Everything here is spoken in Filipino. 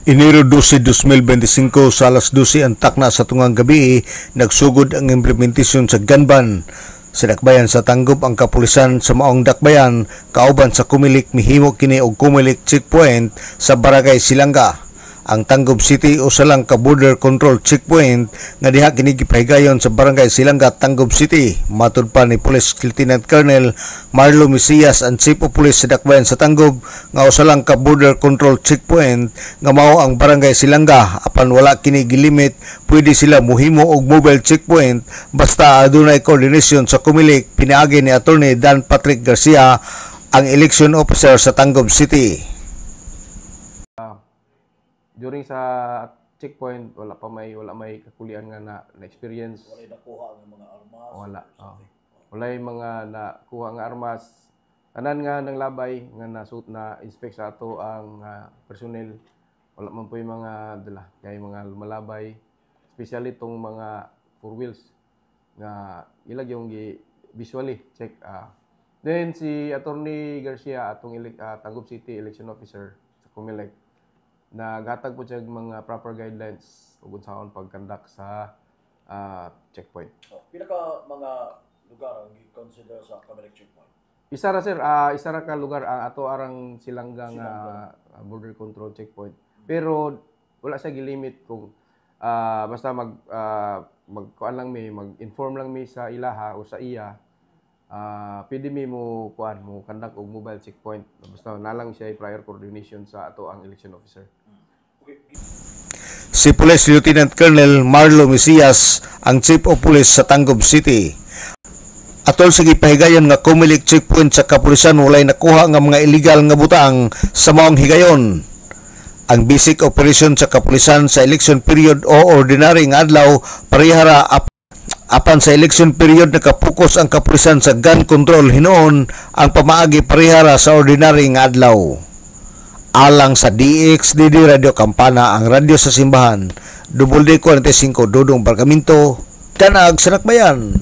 Enero 12, 2025 sa alas 12 antak na sa tungang gabi, nagsugod ang implementasyon sa gunban. Sa dakbayan sa Tanggop ang kapulisan sa maong dakbayan, kauban sa Kumilik mihimo kini og Kumilik checkpoint sa Barangay Silanga. Ang Tanggop City usa lang ka border control checkpoint nga diha kini gipahigayon sa Barangay Silanga, Tanggop City. Matud pa ni Police Lieutenant Colonel Marlo Mesias, ang Chief of Police sa dakbayan sa Tanggop, nga usa lang ka border control checkpoint nga mao ang Barangay Silanga. Apan wala kini gilimit, pwede sila mohimo og mobile checkpoint basta adunay coordination sa Kumilik. Pinaagi ni Attorney Dan Patrick Garcia, ang election officer sa Tanggop City. During sa checkpoint, wala may kakulian nga na experience. Wala nakuha ang mga armas. Wala. Wala mga nakuha nga armas. Tanan nga nang labay nga na inspect sa ato ang personnel. Wala man po yung mga dala, kay mga malabay, especially tong mga four wheels nga ilag yung visually check. Then si Attorney Garcia atong Tanggop City election officer sa Kumilik, naghatag po siya mga proper guidelines kung saan pag-conduct sa checkpoint. Pila ka mga lugar ang i-consider sa Kumilik checkpoint? Isa ra sir, isa ra ka lugar ato arang Silanga nga border control checkpoint. Pero wala siya gilimit kung basta magkuan lang mag-inform lang mi sa ilaha o sa iya. Pwede mi mo conduct og mobile checkpoint. Basta nalang siya prior coordination sa ato ang election officer. Si Police Lieutenant Colonel Marlo Mesias, ang Chief of Police sa Tanggop City. Atol sa gipahigayon nga Kumilik checkpoint sa kapulisan, walay nakuha nga mga illegal nga butang sa maong higayon. Ang basic operation sa kapulisan sa election period o ordinary nga adlaw parehara. Apan sa election period nakapokus ang kapulisan sa gun control, hinoon ang pamaagi parehara sa ordinary nga adlaw. Alang sa DXDD Radio Kampana, ang radyo sa simbahan, WD45 Dudong Barkamento, Danag sa Nakbayan.